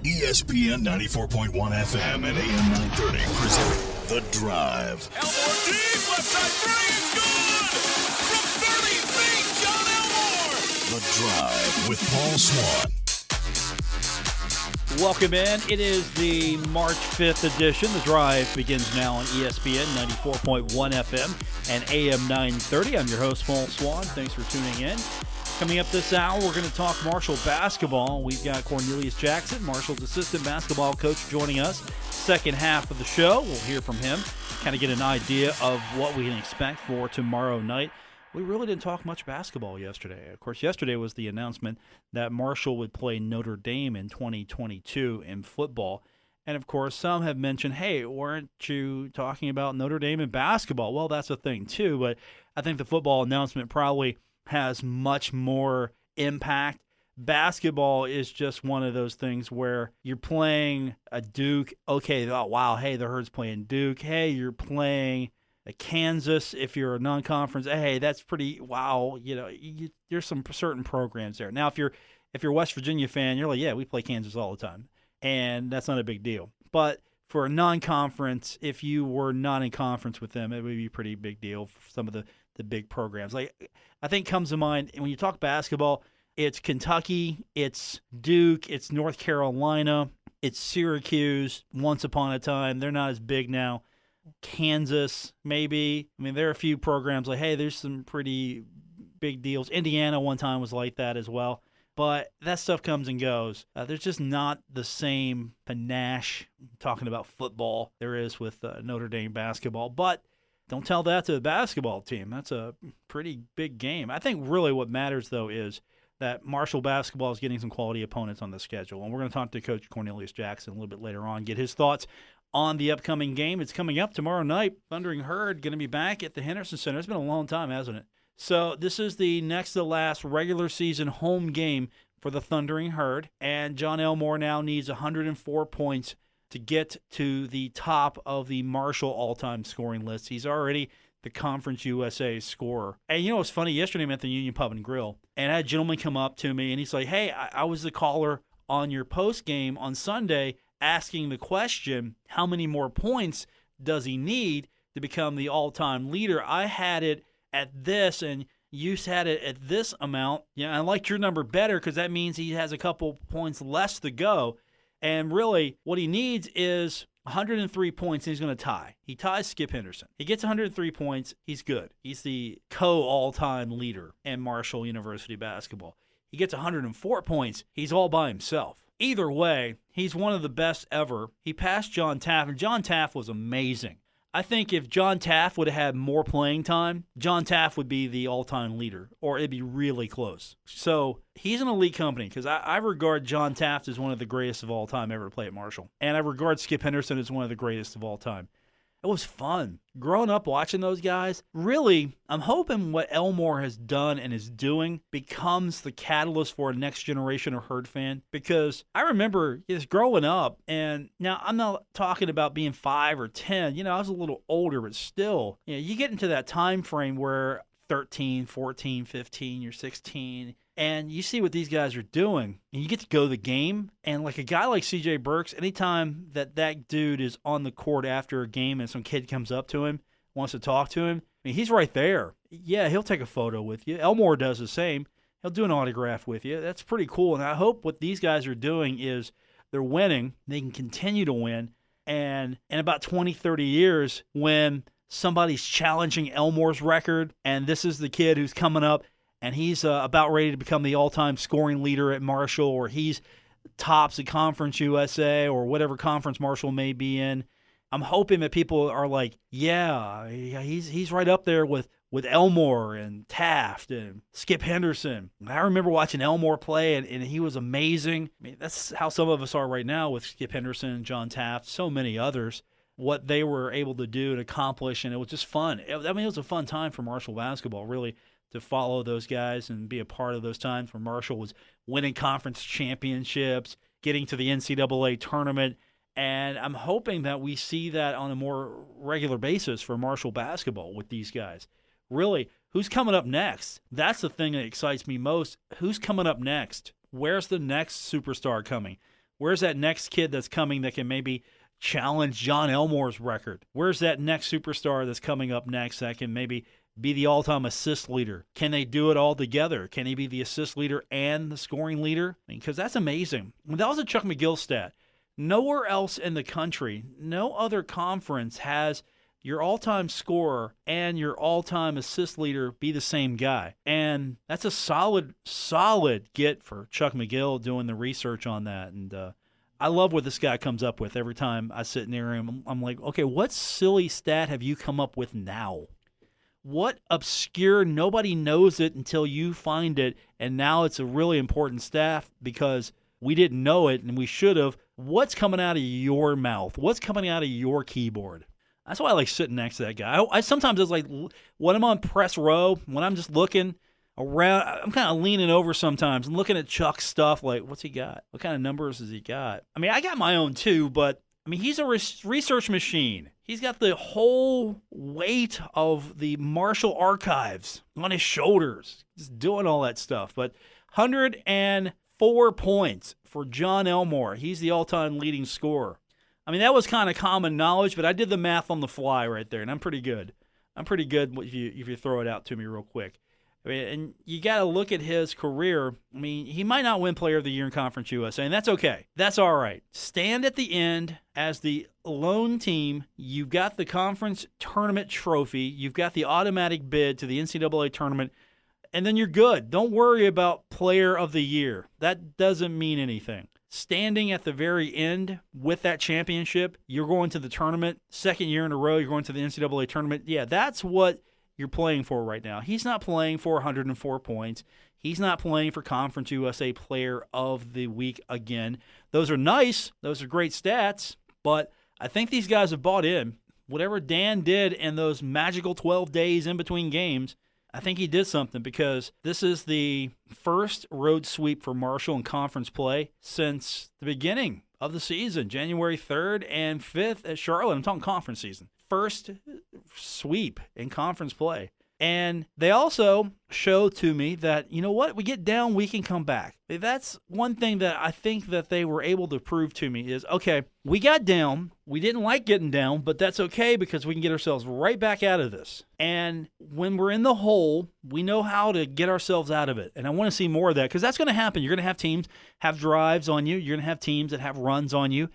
ESPN 94.1 FM and AM 930 present The Drive. Elmore deep, left side three is good! From 30 feet, John Elmore! The Drive with Paul Swann. Welcome in. It is the March 5th edition. The Drive begins now on ESPN 94.1 FM and AM 930. I'm your host, Paul Swann. Thanks for tuning in. Coming up this hour, we're going to talk Marshall basketball. We've got Cornelius Jackson, Marshall's assistant basketball coach, joining us. Second half of the show, we'll hear from him, kind of get an idea of what we can expect for tomorrow night. We really didn't talk much basketball yesterday. Of course, yesterday was the announcement that Marshall would play Notre Dame in 2022 in football. And, of course, some have mentioned, hey, weren't you talking about Notre Dame in basketball? Well, that's a thing, too. But I think the football announcement probably has much more impact. Basketball is just one of those things where you're playing a Duke. Okay, oh, wow, hey, the Herd's playing Duke. Hey, you're playing a Kansas if you're a non-conference. Hey, that's pretty, wow. You know, there's some certain programs there. Now, if you're a West Virginia fan, you're like, yeah, we play Kansas all the time. And that's not a big deal. But for a non-conference, if you were not in conference with them, it would be a pretty big deal for some of the big programs. Like, I think comes to mind when you talk basketball, it's Kentucky, it's Duke, it's North Carolina, it's Syracuse. Once upon a time, they're not as big now. Kansas, maybe. I mean, there are a few programs like, hey, there's some pretty big deals. Indiana one time was like that as well. But that stuff comes and goes. There's just not the same panache, talking about football, there is with Notre Dame basketball. But don't tell that to the basketball team. That's a pretty big game. I think really what matters, though, is that Marshall basketball is getting some quality opponents on the schedule. And we're going to talk to Coach Cornelius Jackson a little bit later on, get his thoughts on the upcoming game. It's coming up tomorrow night. Thundering Herd going to be back at the Henderson Center. It's been a long time, hasn't it? So this is the next to last regular season home game for the Thundering Herd. And John Elmore now needs 104 points to get to the top of the Marshall all-time scoring list. He's already the Conference USA scorer. And you know what's funny? Yesterday I'm at the Union Pub and Grill, and I had a gentleman come up to me, and he's like, hey, I was the caller on your post game on Sunday asking the question, how many more points does he need to become the all-time leader? I had it at this, and you had it at this amount. Yeah, I liked your number better because that means he has a couple points less to go. And really, what he needs is 103 points, and he's going to tie. He ties Skip Henderson. He gets 103 points, he's good. He's the all-time leader in Marshall University basketball. He gets 104 points, he's all by himself. Either way, he's one of the best ever. He passed John Taft, and John Taft was amazing. I think if John Taft would have had more playing time, John Taft would be the all-time leader, or it'd be really close. So he's an elite company because I regard John Taft as one of the greatest of all time ever to play at Marshall. And I regard Skip Henderson as one of the greatest of all time. It was fun. Growing up watching those guys, really, I'm hoping what Elmore has done and is doing becomes the catalyst for a next generation of Herd fan. Because I remember just growing up, and now I'm not talking about being 5 or 10. You know, I was a little older, but still, you know, you get into that time frame where 13, 14, 15, you're 16, and you see what these guys are doing, and you get to go to the game, and like a guy like C.J. Burks, anytime that dude is on the court after a game and some kid comes up to him, wants to talk to him, I mean, he's right there. Yeah, he'll take a photo with you. Elmore does the same. He'll do an autograph with you. That's pretty cool, and I hope what these guys are doing is they're winning. They can continue to win, and in about 20, 30 years, when somebody's challenging Elmore's record, and this is the kid who's coming up, and he's about ready to become the all-time scoring leader at Marshall, or he's tops at Conference USA or whatever conference Marshall may be in. I'm hoping that people are like, yeah, he's right up there with Elmore and Taft and Skip Henderson. I remember watching Elmore play, and he was amazing. I mean, that's how some of us are right now with Skip Henderson, John Taft, so many others, what they were able to do and accomplish, and it was just fun. I mean, it was a fun time for Marshall basketball, really, to follow those guys and be a part of those times where Marshall was winning conference championships, getting to the NCAA tournament, and I'm hoping that we see that on a more regular basis for Marshall basketball with these guys. Really, who's coming up next? That's the thing that excites me most. Who's coming up next? Where's the next superstar coming? Where's that next kid that's coming that can maybe challenge John Elmore's record? Where's that next superstar that's coming up next that can maybe be the all-time assist leader? Can they do it all together? Can he be the assist leader and the scoring leader? Because that's amazing. That was a Chuck McGill stat. Nowhere else in the country, no other conference has your all-time scorer and your all-time assist leader be the same guy. And that's a solid get for Chuck McGill doing the research on that. And I love what this guy comes up with every time I sit near him. I'm like, okay, what silly stat have you come up with now? What obscure, nobody knows it until you find it, and now it's a really important stat because we didn't know it and we should have. What's coming out of your mouth? What's coming out of your keyboard? That's why I like sitting next to that guy. I sometimes it's like when I'm on press row, when I'm just looking around, I'm kind of leaning over sometimes and looking at Chuck's stuff like, what's he got? What kind of numbers has he got? I mean, I got my own too, but I mean, he's a research machine. He's got the whole weight of the Marshall archives on his shoulders, just doing all that stuff. But 104 points for John Elmore. He's the all-time leading scorer. I mean, that was kind of common knowledge, but I did the math on the fly right there, and I'm pretty good. I'm pretty good if you throw it out to me real quick. I mean, and you got to look at his career. I mean, he might not win Player of the Year in Conference USA, and that's okay. That's all right. Stand at the end as the lone team. You've got the conference tournament trophy. You've got the automatic bid to the NCAA tournament, and then you're good. Don't worry about Player of the Year. That doesn't mean anything. Standing at the very end with that championship, you're going to the tournament. Second year in a row, you're going to the NCAA tournament. Yeah, that's what you're playing for right now. He's not playing for 104 points. He's not playing for Conference USA Player of the Week again. Those are nice. Those are great stats. But I think these guys have bought in. Whatever Dan did in those magical 12 days in between games, I think he did something because this is the first road sweep for Marshall in conference play since the beginning of the season, January 3rd and 5th at Charlotte. I'm talking conference season. First sweep in conference play. And they also show to me that, you know what, we get down, we can come back. That's one thing that I think that they were able to prove to me is, okay, we got down, we didn't like getting down, but that's okay because we can get ourselves right back out of this. And when we're in the hole, we know how to get ourselves out of it. And I want to see more of that because that's going to happen. You're going to have teams have drives on you. You're going to have teams that have runs on you.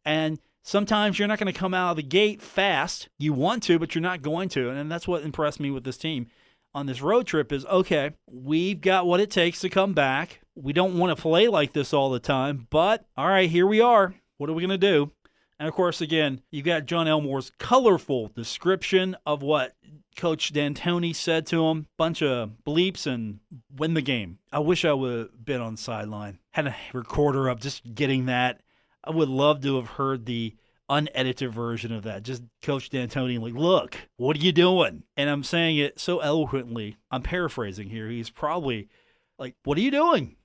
And sometimes you're not going to come out of the gate fast. You want to, but you're not going to. And that's what impressed me with this team on this road trip is, okay, we've got what it takes to come back. We don't want to play like this all the time, but all right, here we are. What are we going to do? And, of course, again, you've got John Elmore's colorful description of what Coach D'Antoni said to him. Bunch of bleeps and win the game. I wish I would have been on the sideline. Had a recorder up just getting that. I would love to have heard the unedited version of that. Just Coach D'Antoni like, look, what are you doing? And I'm saying it so eloquently. I'm paraphrasing here. He's probably like, what are you doing?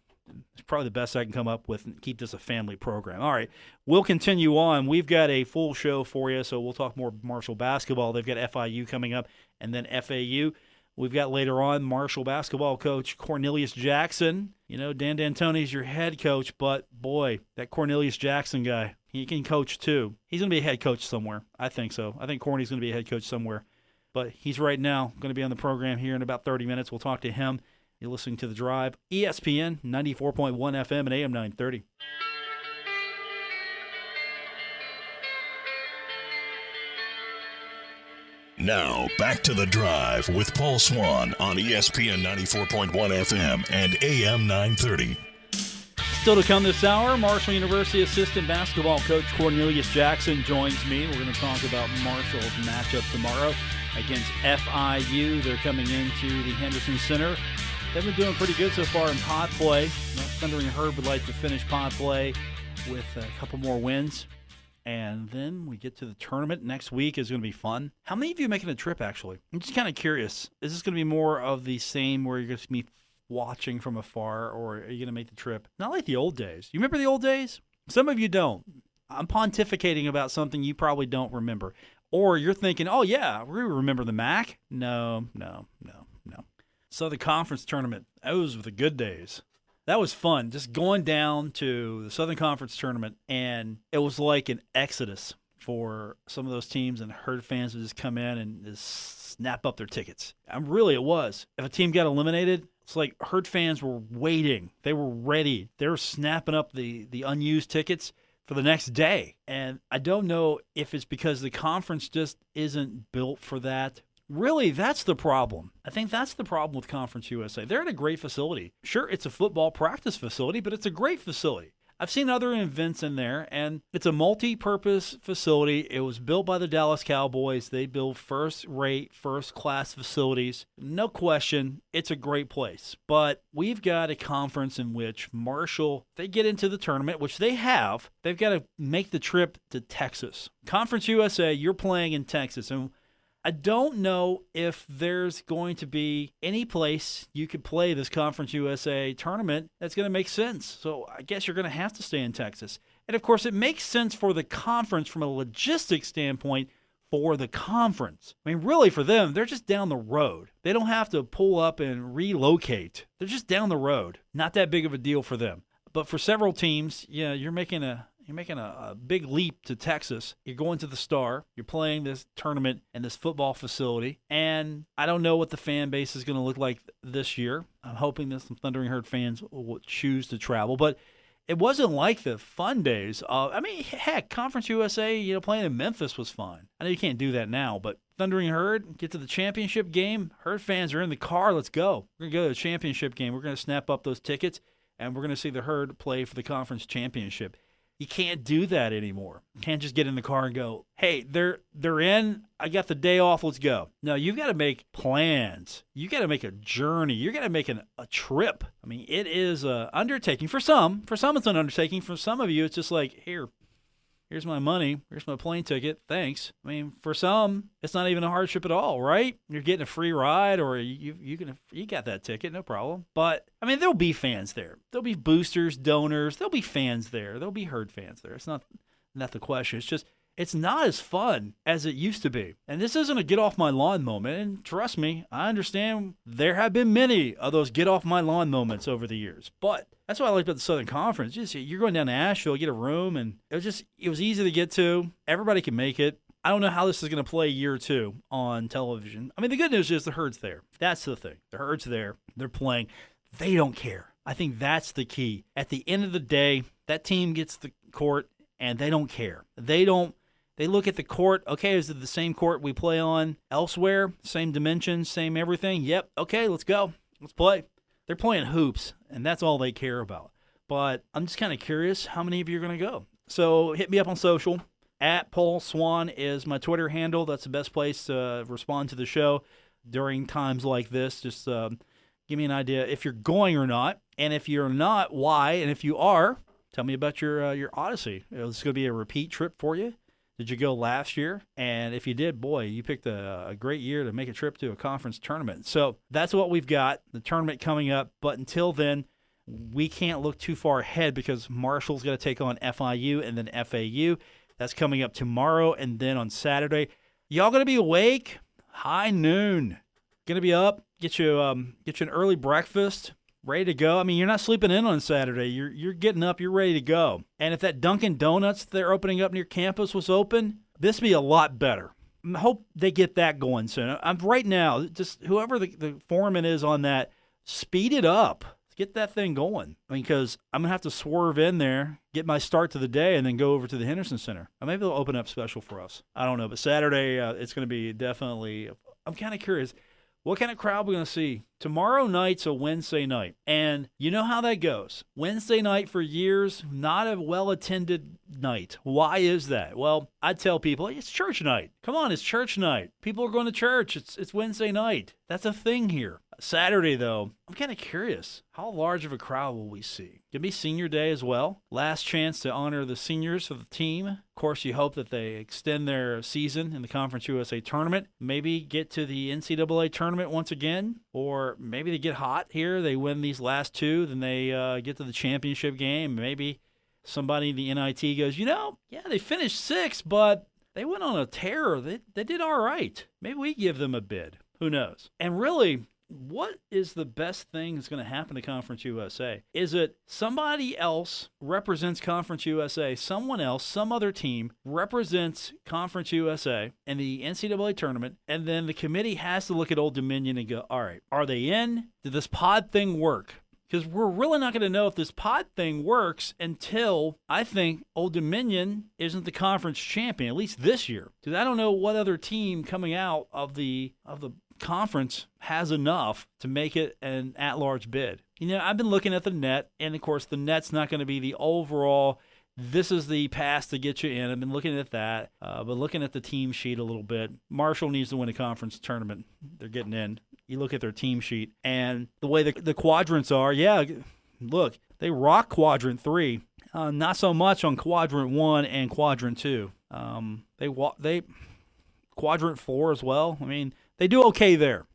It's probably the best I can come up with and keep this a family program. All right, we'll continue on. We've got a full show for you, so we'll talk more Marshall basketball. They've got FIU coming up and then FAU. We've got later on Marshall basketball coach Cornelius Jackson. You know, Dan D'Antoni's your head coach, but boy, that Cornelius Jackson guy, he can coach too. He's going to be a head coach somewhere. I think so. I think Corny's going to be a head coach somewhere. But he's right now going to be on the program here in about 30 minutes. We'll talk to him. You're listening to The Drive, ESPN 94.1 FM and AM 930. Now, back to The Drive with Paul Swann on ESPN 94.1 FM and AM 930. Still to come this hour, Marshall University assistant basketball coach Cornelius Jackson joins me. We're going to talk about Marshall's matchup tomorrow against FIU. They're coming into the Henderson Center. They've been doing pretty good so far in pod play. Thunder and Herb would like to finish pod play with a couple more wins. And then we get to the tournament next week. Is going to be fun. How many of you are making a trip, actually? I'm just kind of curious. Is this going to be more of the same where you're going to be watching from afar, or are you going to make the trip? Not like the old days. You remember the old days? Some of you don't. I'm pontificating about something you probably don't remember. Or you're thinking, oh, yeah, we remember the MAC. No. So the conference tournament, those were the good days. That was fun, just going down to the Southern Conference tournament, and it was like an exodus for some of those teams, and Herd fans would just come in and just snap up their tickets. Really, it was. If a team got eliminated, it's like Herd fans were waiting. They were ready. They were snapping up the unused tickets for the next day. And I don't know if it's because the conference just isn't built for that. Really, that's the problem. I think that's the problem with Conference USA. They're in a great facility. Sure, it's a football practice facility, but it's a great facility. I've seen other events in there, and it's a multi-purpose facility. It was built by the Dallas Cowboys. They build first-rate, first-class facilities. No question, it's a great place. But we've got a conference in which Marshall, they get into the tournament, which they have. They've got to make the trip to Texas. Conference USA, you're playing in Texas, and I don't know if there's going to be any place you could play this Conference USA tournament that's going to make sense. So I guess you're going to have to stay in Texas. And, of course, it makes sense for the conference from a logistics standpoint for the conference. I mean, really, for them, they're just down the road. They don't have to pull up and relocate. They're just down the road. Not that big of a deal for them. But for several teams, yeah, you're making a big leap to Texas. You're going to the Star. You're playing this tournament in this football facility. And I don't know what the fan base is going to look like this year. I'm hoping that some Thundering Herd fans will choose to travel. But it wasn't like the fun days. Heck, Conference USA, playing in Memphis was fun. I know you can't do that now, but Thundering Herd, get to the championship game. Herd fans are in the car. Let's go. We're going to go to the championship game. We're going to snap up those tickets, and we're going to see the Herd play for the conference championship. You can't do that anymore. You can't just get in the car and go, hey, they're in. I got the day off. Let's go. No, you've got to make plans. You got to make a journey. You got to make a trip. I mean, it is an undertaking. For some, it's an undertaking. For some of you, it's just like, here's my money. Here's my plane ticket. Thanks. I mean, for some, it's not even a hardship at all, right? You're getting a free ride, or you got that ticket, no problem. But I mean, there'll be fans there. There'll be boosters, donors. There'll be fans there. There'll be Herd fans there. It's not the question. It's just it's not as fun as it used to be. And this isn't a get off my lawn moment. And trust me, I understand there have been many of those get off my lawn moments over the years. But that's what I liked about the Southern Conference. You're going down to Asheville, get a room, and it was easy to get to. Everybody can make it. I don't know how this is going to play year two on television. I mean, the good news is the Herd's there. That's the thing. The Herd's there. They're playing. They don't care. I think that's the key. At the end of the day, that team gets the court, and they don't care. They look at the court. Okay, is it the same court we play on elsewhere? Same dimensions, same everything? Yep. Okay, let's go. Let's play. They're playing hoops, and that's all they care about. But I'm just kind of curious how many of you are going to go. So hit me up on social. At Paul Swann is my Twitter handle. That's the best place to respond to the show during times like this. Just give me an idea if you're going or not. And if you're not, why? And if you are, tell me about your Odyssey. Is this going to be a repeat trip for you? Did you go last year? And if you did, boy, you picked a great year to make a trip to a conference tournament. So that's what we've got, the tournament coming up. But until then, we can't look too far ahead because Marshall's got to take on FIU and then FAU. That's coming up tomorrow and then on Saturday. Y'all going to be awake? High noon. Going to be up, get you an early breakfast. Ready to go. I mean, you're not sleeping in on Saturday. You're getting up. You're ready to go. And if that Dunkin' Donuts they're opening up near campus was open, this would be a lot better. I hope they get that going soon. Right now, just whoever the foreman is on that, speed it up. Get that thing going. I mean, because I'm going to have to swerve in there, get my start to the day, and then go over to the Henderson Center. Or maybe they'll open up special for us. I don't know. But Saturday, it's going to be definitely – I'm kind of curious. What kind of crowd we're going to see? Tomorrow night's a Wednesday night, and you know how that goes. Wednesday night for years, not a well-attended night. Why is that? Well, I tell people, it's church night. Come on, it's church night. People are going to church. It's Wednesday night. That's a thing here. Saturday, though, I'm kind of curious. How large of a crowd will we see? Could be senior day as well. Last chance to honor the seniors of the team. Of course, you hope that they extend their season in the Conference USA tournament. Maybe get to the NCAA tournament once again. Or maybe they get hot here. They win these last two. Then they get to the championship game. Maybe somebody in the NIT goes, they finished sixth, but they went on a tear. They did all right. Maybe we give them a bid. Who knows? And really, what is the best thing that's going to happen to Conference USA? Is it somebody else represents Conference USA, someone else, some other team represents Conference USA in the NCAA tournament, and then the committee has to look at Old Dominion and go, all right, are they in? Did this pod thing work? Because we're really not going to know if this pod thing works until, I think, Old Dominion isn't the conference champion, at least this year. Because I don't know what other team coming out of the conference has enough to make it an at-large bid. I've been looking at the net, and of course the net's not going to be the overall, this is the pass to get you in. I've been looking at that, but looking at the team sheet a little bit. Marshall needs to win a conference tournament. They're getting in. You look at their team sheet, and the way the quadrants are, look, they rock Quadrant 3. Not so much on Quadrant 1 and Quadrant 2. They Quadrant 4 as well. I mean, they do okay there.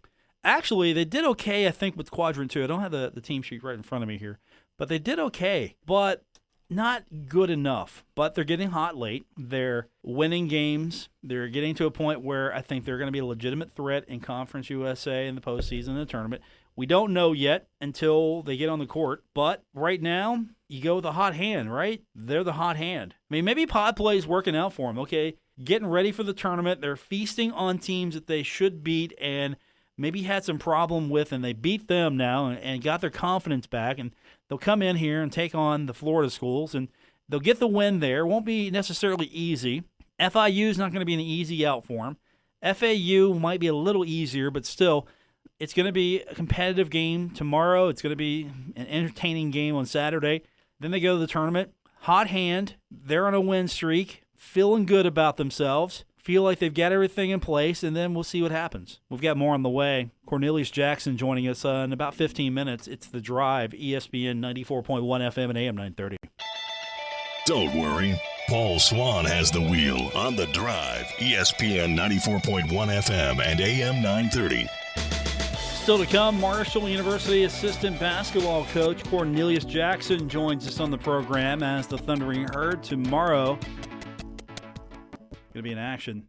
Actually, they did okay, I think, with Quadrant 2. I don't have the team sheet right in front of me here, but they did okay. But not good enough, but they're getting hot late. They're winning games. They're getting to a point where I think they're going to be a legitimate threat in Conference USA in the postseason and the tournament. We don't know yet until they get on the court, but right now, you go with a hot hand, right? They're the hot hand. I mean, maybe pod play is working out for them, okay? Getting ready for the tournament. They're feasting on teams that they should beat and maybe had some problem with, and they beat them now and got their confidence back, and they'll come in here and take on the Florida schools, and they'll get the win there. Won't be necessarily easy. FIU is not going to be an easy out for them. FAU might be a little easier, but still, it's going to be a competitive game tomorrow. It's going to be an entertaining game on Saturday. Then they go to the tournament. Hot hand. They're on a win streak, feeling good about themselves. Feel like they've got everything in place, and then we'll see what happens. We've got more on the way. Cornelius Jackson joining us in about 15 minutes. It's The Drive, ESPN 94.1 FM and AM 930. Don't worry. Paul Swann has the wheel on The Drive, ESPN 94.1 FM and AM 930. Still to come, Marshall University assistant basketball coach Cornelius Jackson joins us on the program as the Thundering Herd tomorrow. Going to be in action.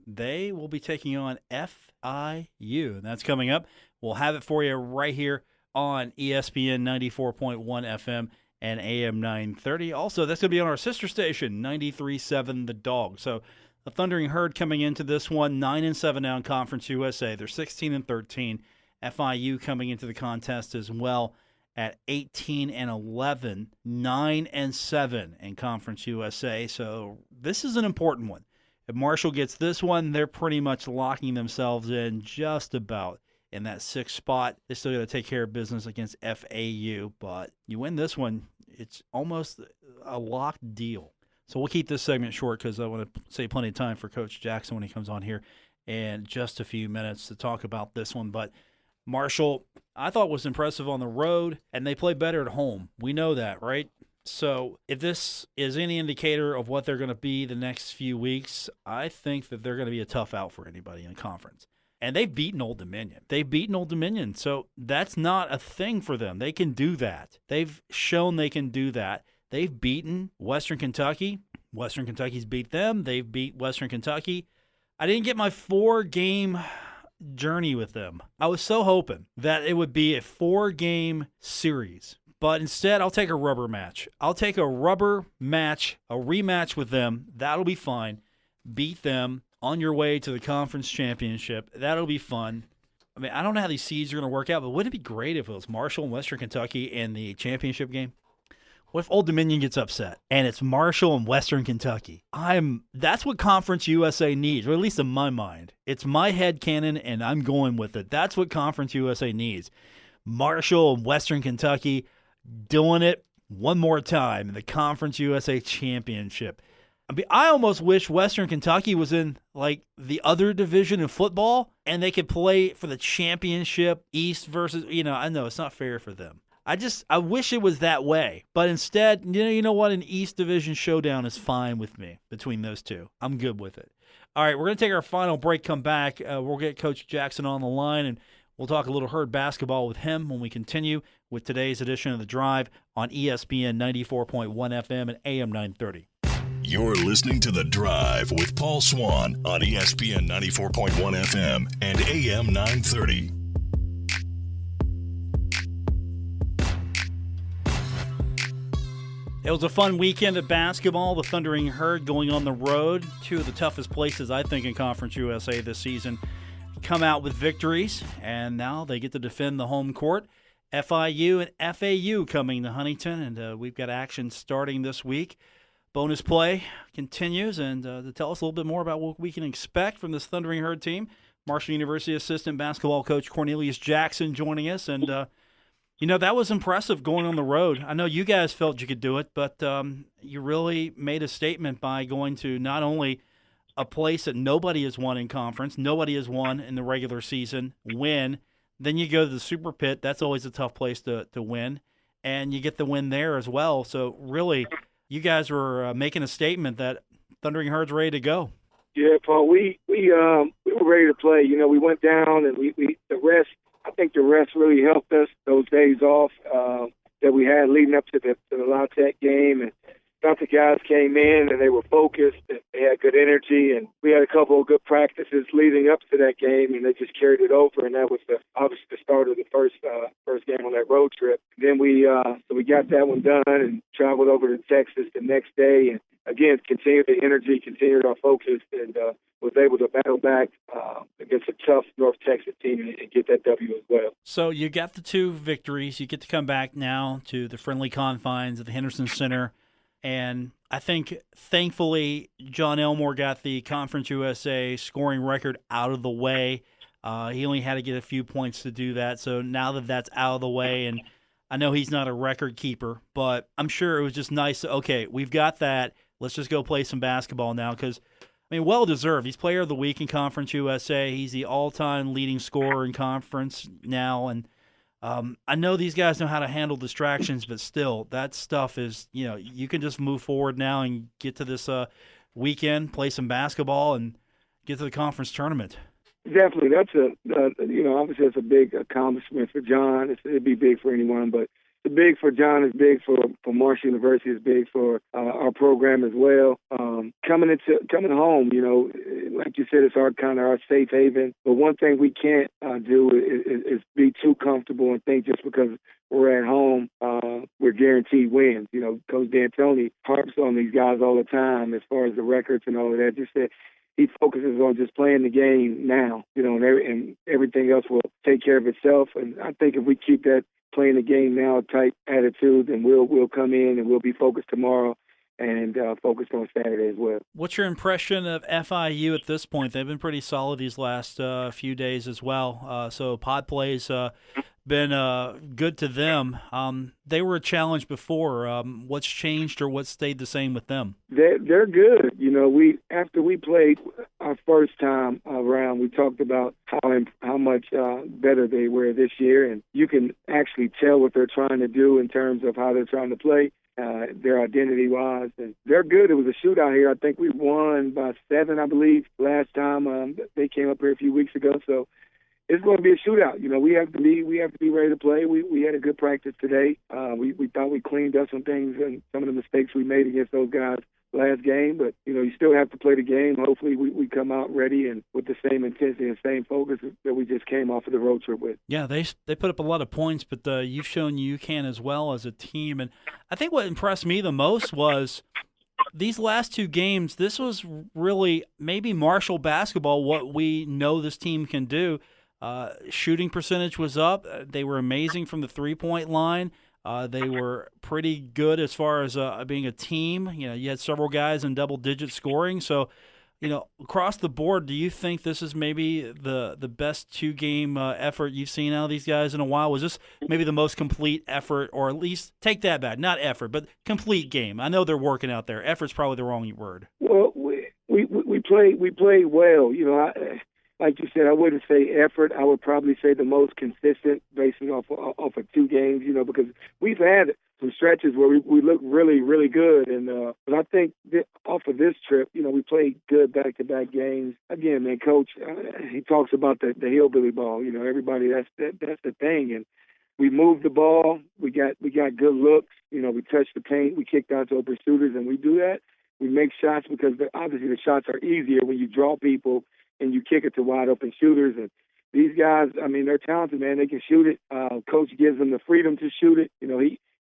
They will be taking on FIU, and that's coming up. We'll have it for you right here on ESPN 94.1 FM and AM 930. Also, that's going to be on our sister station, 93.7 The Dog. So the Thundering Herd coming into this one, 9-7 now in Conference USA. They're 16-13. FIU coming into the contest as well at 18-11, 9-7 in Conference USA. So this is an important one. If Marshall gets this one, they're pretty much locking themselves in just about in that sixth spot. They still got to take care of business against FAU, but you win this one, it's almost a locked deal. So we'll keep this segment short because I want to save plenty of time for Coach Jackson when he comes on here in just a few minutes to talk about this one. But Marshall, I thought was impressive on the road, and they play better at home. We know that, right? So if this is any indicator of what they're going to be the next few weeks, I think that they're going to be a tough out for anybody in the conference. And they've beaten Old Dominion. So that's not a thing for them. They can do that. They've shown they can do that. They've beaten Western Kentucky. Western Kentucky's beat them. They've beat Western Kentucky. I didn't get my 4-game journey with them. I was so hoping that it would be a 4-game series. But instead, I'll take a rubber match. I'll take a rubber match, a rematch with them. That'll be fine. Beat them on your way to the conference championship. That'll be fun. I mean, I don't know how these seeds are going to work out, but wouldn't it be great if it was Marshall and Western Kentucky in the championship game? What if Old Dominion gets upset and it's Marshall and Western Kentucky? That's what Conference USA needs, or at least in my mind. It's my headcanon, and I'm going with it. That's what Conference USA needs. Marshall and Western Kentucky doing it one more time in the Conference USA Championship. I mean, I almost wish Western Kentucky was in, like, the other division in football, and they could play for the championship, East versus, I know it's not fair for them. I wish it was that way. But instead, you know what? An East Division showdown is fine with me between those two. I'm good with it. All right, we're going to take our final break, come back. We'll get Coach Jackson on the line, and we'll talk a little Herd basketball with him when we continue with today's edition of The Drive on ESPN 94.1 FM and AM 930. You're listening to The Drive with Paul Swann on ESPN 94.1 FM and AM 930. It was a fun weekend of basketball. The Thundering Herd going on the road, two of the toughest places, I think, in Conference USA this season, come out with victories, and now they get to defend the home court. FIU and FAU coming to Huntington, and we've got action starting this week. Bonus play continues, and to tell us a little bit more about what we can expect from this Thundering Herd team, Marshall University Assistant Basketball Coach Cornelius Jackson joining us, and that was impressive going on the road. I know you guys felt you could do it, but you really made a statement by going to not only a place that nobody has won in conference, nobody has won in the regular season, win. Then you go to the Super Pit. That's always a tough place to win, and you get the win there as well. So really, you guys were making a statement that Thundering Herd's ready to go. Yeah, Paul, we were ready to play. We went down, and I think the rest really helped us, those days off that we had leading up to the La Tech game. And thought the guys came in and they were focused and they had good energy. And we had a couple of good practices leading up to that game, and they just carried it over. And that was obviously the start of the first game on that road trip. Then we got that one done and traveled over to Texas the next day. And again, continued the energy, continued our focus, and was able to battle back against a tough North Texas team and get that W as well. So you got the two victories. You get to come back now to the friendly confines of the Henderson Center. And I think, thankfully, John Elmore got the Conference USA scoring record out of the way. He only had to get a few points to do that. So now that that's out of the way, and I know he's not a record keeper, but I'm sure it was just nice. Okay, we've got that. Let's just go play some basketball now because, well-deserved. He's Player of the Week in Conference USA. He's the all-time leading scorer in conference now, and I know these guys know how to handle distractions, but still, that stuff is, you can just move forward now and get to this weekend, play some basketball, and get to the conference tournament. Definitely. That's obviously that's a big accomplishment for John. It'd be big for anyone, but it's big for John, it's big for Marshall University, it's big for our program as well. Coming home, like you said, it's our safe haven. But one thing we can't do is be too comfortable and think just because we're at home, we're guaranteed wins. Coach D'Antoni harps on these guys all the time as far as the records and all of that. Just that he focuses on just playing the game now, and everything else will take care of itself. And I think if we keep that playing the game now type attitude, then we'll come in and we'll be focused tomorrow and focused on Saturday as well. What's your impression of FIU at this point? They've been pretty solid these last few days as well. So pod play's been good to them. They were a challenge before. What's changed or what's stayed the same with them? They're good. After we played our first time around, we talked about how much better they were this year, and you can actually tell what they're trying to do in terms of how they're trying to play. Their identity-wise, and they're good. It was a shootout here. I think we won by 7, I believe, last time they came up here a few weeks ago. So it's going to be a shootout. We have to be ready to play. We had a good practice today. We thought we cleaned up some things and some of the mistakes we made against those guys last game, but you still have to play the game. Hopefully we come out ready and with the same intensity and same focus that we just came off of the road trip with. Yeah, they put up a lot of points, but you've shown you can as well as a team. And I think what impressed me the most was these last two games. This was really maybe Marshall basketball, what we know this team can do. Shooting percentage was up. They were amazing from the three-point line. They were pretty good as far as being a team. You had several guys in double-digit scoring. So, across the board, do you think this is maybe the best two-game effort you've seen out of these guys in a while? Was this maybe the most complete effort, or at least take that back, not effort, but complete game? I know they're working out there. Effort's probably the wrong word. Well, we played well. Like you said, I wouldn't say effort. I would probably say the most consistent, basing off of 2 games. Because we've had some stretches where we look really, really good, but I think off of this trip, we played good back-to-back games. Again, man, Coach, he talks about the hillbilly ball. Everybody, that's the thing, and we moved the ball. We got good looks. We touched the paint. We kicked out to open shooters, and we do that. We make shots because obviously the shots are easier when you draw people and you kick it to wide open shooters. And these guys, they're talented, man. They can shoot it. Coach gives them the freedom to shoot it.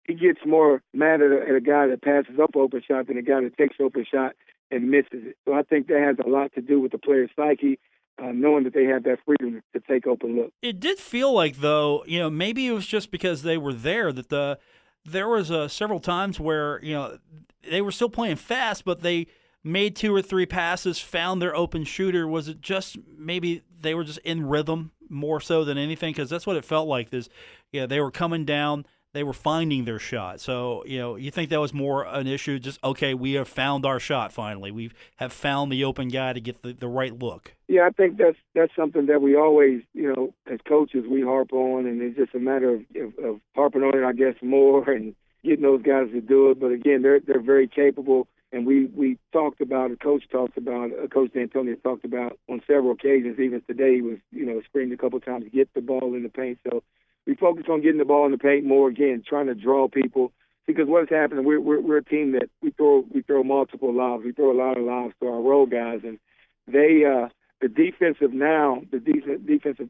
He he gets more mad at a guy that passes up open shot than a guy that takes open shot and misses it. So I think that has a lot to do with the player's psyche, knowing that they have that freedom to take open looks. It did feel like, though, maybe it was just because they were there that there was several times where, they were still playing fast, but they made 2 or 3 passes, found their open shooter. Was it just maybe they were just in rhythm more so than anything? Because that's what it felt like. They were coming down, they were finding their shot. So, you think that was more an issue, just, okay, we have found our shot finally. We have found the open guy to get the right look. Yeah, I think that's something that we always, as coaches, we harp on, and it's just a matter of harping on it, I guess, more and getting those guys to do it. But again, they're very capable. And we talked about, Coach D'Antoni talked about on several occasions, even today, he was, screamed a couple of times, get the ball in the paint. So we focus on getting the ball in the paint more, again, trying to draw people. Because what's happening, we're a team that we throw multiple lobs. We throw a lot of lobs to our role guys. And they, the defensive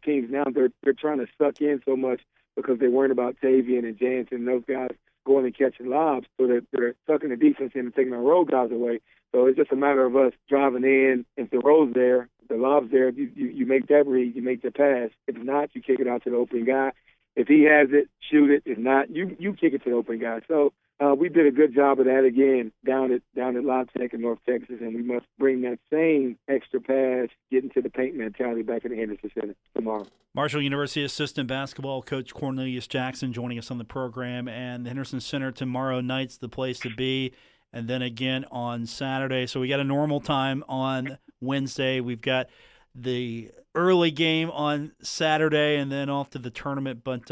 teams now, they're trying to suck in so much because they're worried about Tavian and Jansen and those guys going and catching lobs, so that they're sucking the defense in and taking our road guys away. So it's just a matter of us driving in. If the road's there, the lob's there, you make that read, you make the pass. If not, you kick it out to the open guy. If he has it, shoot it. If not, you kick it to the open guy. So we did a good job of that again down at La Tech in North Texas, and we must bring that same extra pass, get into the paint mentality back at the Henderson Center tomorrow. Marshall University Assistant Basketball Coach Cornelius Jackson joining us on the program, and the Henderson Center tomorrow night's the place to be, and then again on Saturday. So we got a normal time on Wednesday. We've got the early game on Saturday, and then off to the tournament. But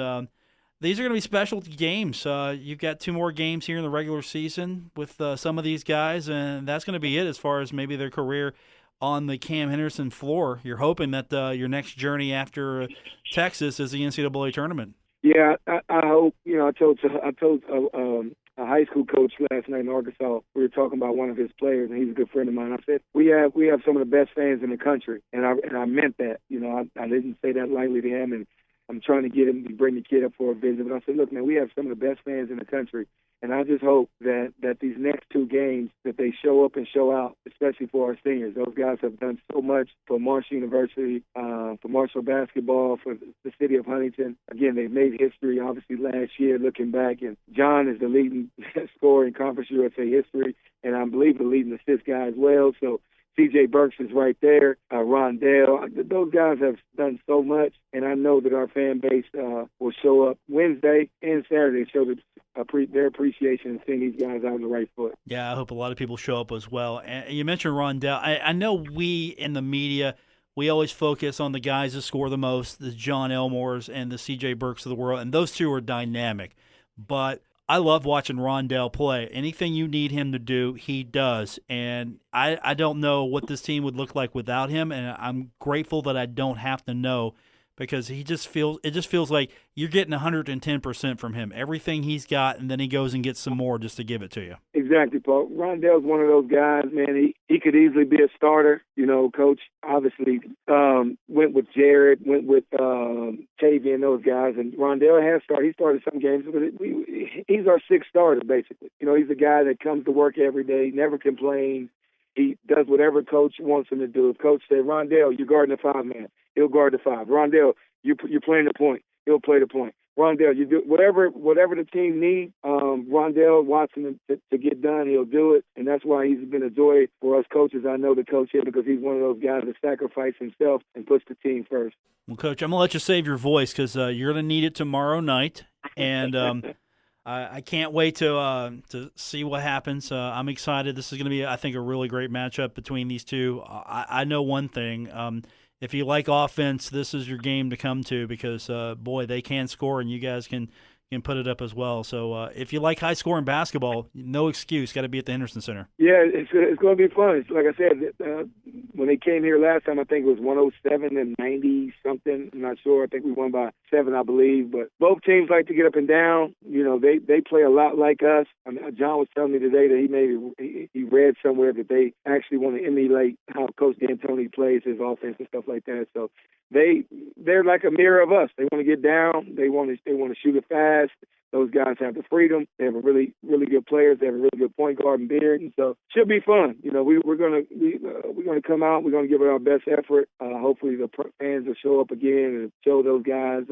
these are going to be specialty games. You've got 2 more games here in the regular season with some of these guys, and that's going to be it as far as maybe their career on the Cam Henderson floor. You're hoping that your next journey after Texas is the NCAA tournament. Yeah, I hope. I told a high school coach last night in Arkansas. We were talking about one of his players, and he's a good friend of mine. I said we have some of the best fans in the country, and I meant that. I didn't say that lightly to him, and I'm trying to get him to bring the kid up for a visit. But I said, look, man, we have some of the best fans in the country. And I just hope that these next 2 games, that they show up and show out, especially for our seniors. Those guys have done so much for Marshall University, for Marshall basketball, for the city of Huntington. Again, they've made history, obviously, last year, looking back. And John is the leading scorer in Conference USA history, and I believe the leading assist guy as well. So C.J. Burks is right there, Rondell. Those guys have done so much, and I know that our fan base will show up Wednesday and Saturday, show their appreciation and seeing these guys out on the right foot. Yeah, I hope a lot of people show up as well. And you mentioned Rondell. I know we in the media, we always focus on the guys that score the most, the John Elmores and the C.J. Burks of the world, and those 2 are dynamic. But I love watching Rondell play. Anything you need him to do, he does. And I don't know what this team would look like without him, and I'm grateful that I don't have to know, because it just feels like you're getting 110% from him. Everything he's got, and then he goes and gets some more just to give it to you. Exactly, Paul. Rondell's one of those guys, man. He could easily be a starter. Coach obviously went with Jared, went with Tavy and those guys, and Rondell has started. He started some games, but he's our 6th starter, basically. He's a guy that comes to work every day, never complains. He does whatever coach wants him to do. If coach said, Rondell, you're guarding the 5-man, he'll guard the 5. Rondell, you're playing the point, he'll play the point. Rondell, you do whatever the team needs. Rondell wants him to get done, he'll do it, and that's why he's been a joy for us coaches. I know the coach here because he's one of those guys that sacrifices himself and puts the team first. Well, Coach, I'm going to let you save your voice because you're going to need it tomorrow night, and I can't wait to see what happens. I'm excited. This is going to be, I think, a really great matchup between these 2. I know one thing. If you like offense, this is your game to come to because, boy, they can score, and you guys can put it up as well. So if you like high-scoring basketball, no excuse. Got to be at the Henderson Center. Yeah, it's going to be fun. It's, like I said, when they came here last time, I think it was 107 and 90-something. I'm not sure. I think we won by 7, I believe. But both teams like to get up and down. They play a lot like us. I mean, John was telling me today that he read somewhere that they actually want to emulate how Coach D'Antoni plays his offense and stuff like that. So they're like a mirror of us. They want to get down. They want to shoot it fast. those guys have the freedom. They have a really, really good players. They have a really good point guard and Beard, and so should be fun. We're gonna come out. We're gonna give it our best effort. Hopefully the fans will show up again and show those guys,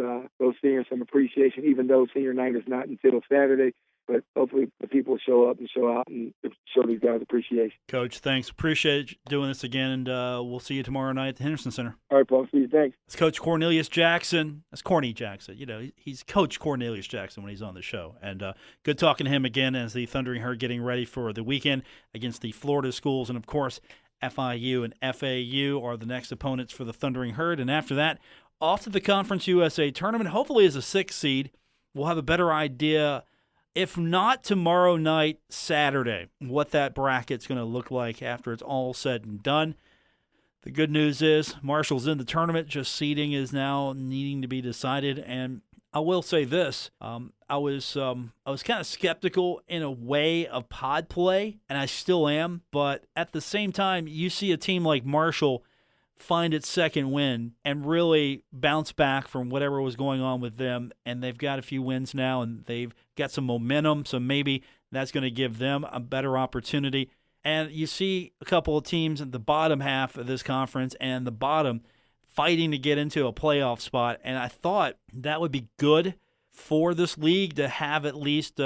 those seniors, some appreciation. Even though senior night is not until Saturday. But hopefully the people show up and show out and show these guys appreciation. Coach, thanks. Appreciate you doing this again, and we'll see you tomorrow night at the Henderson Center. All right, Paul. See you. Thanks. It's Coach Cornelius Jackson. That's Corny Jackson. He's Coach Cornelius Jackson when he's on the show. And good talking to him again as the Thundering Herd getting ready for the weekend against the Florida schools. And, of course, FIU and FAU are the next opponents for the Thundering Herd. And after that, off to the Conference USA tournament, hopefully as a 6th seed. We'll have a better idea, if not tomorrow night, Saturday, what that bracket's going to look like after it's all said and done. The good news is Marshall's in the tournament. Just seeding is now needing to be decided. And I will say this. I was kind of skeptical in a way of pod play, and I still am. But at the same time, you see a team like Marshall find its second win and really bounce back from whatever was going on with them. And they've got a few wins now, and they've got some momentum. So maybe that's going to give them a better opportunity. And you see a couple of teams at the bottom half of this conference and the bottom fighting to get into a playoff spot. And I thought that would be good for this league to have at least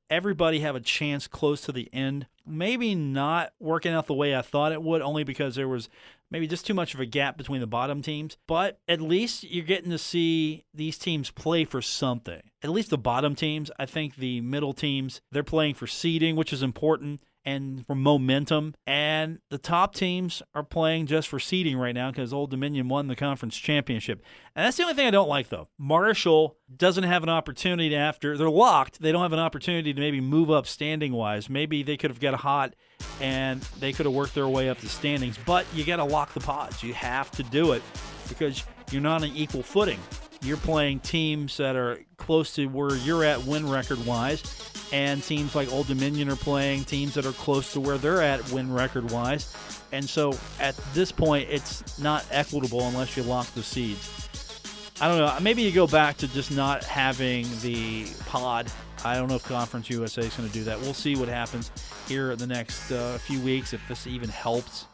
everybody have a chance close to the end. Maybe not working out the way I thought it would, only because there was maybe just too much of a gap between the bottom teams. But at least you're getting to see these teams play for something. At least the bottom teams. I think the middle teams, they're playing for seeding, which is important, and for momentum. And the top teams are playing just for seeding right now because Old Dominion won the conference championship. And that's the only thing I don't like, though. Marshall doesn't have an opportunity after. They're locked. They don't have an opportunity to maybe move up standing-wise. Maybe they could have got hot and they could have worked their way up the standings. But you got to lock the pods. You have to do it because you're not on equal footing. You're playing teams that are close to where you're at win record-wise, and teams like Old Dominion are playing teams that are close to where they're at win record-wise. And so at this point, it's not equitable unless you lock the seeds. I don't know. Maybe you go back to just not having the pod. I don't know if Conference USA is going to do that. We'll see what happens here in the next few weeks, if this even helps.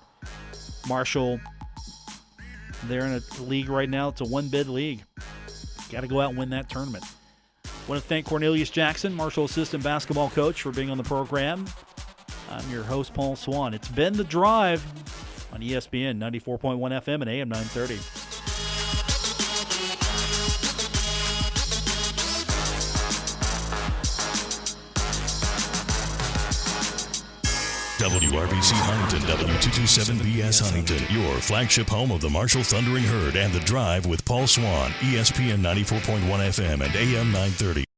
Marshall, they're in a league right now. It's a one-bid league. Got to go out and win that tournament. I want to thank Cornelius Jackson, Marshall assistant basketball coach, for being on the program. I'm your host, Paul Swann. It's been The Drive on ESPN 94.1 FM and AM 930. WRBC Huntington, W227BS Huntington, your flagship home of the Marshall Thundering Herd and The Drive with Paul Swann, ESPN 94.1 FM and AM 930.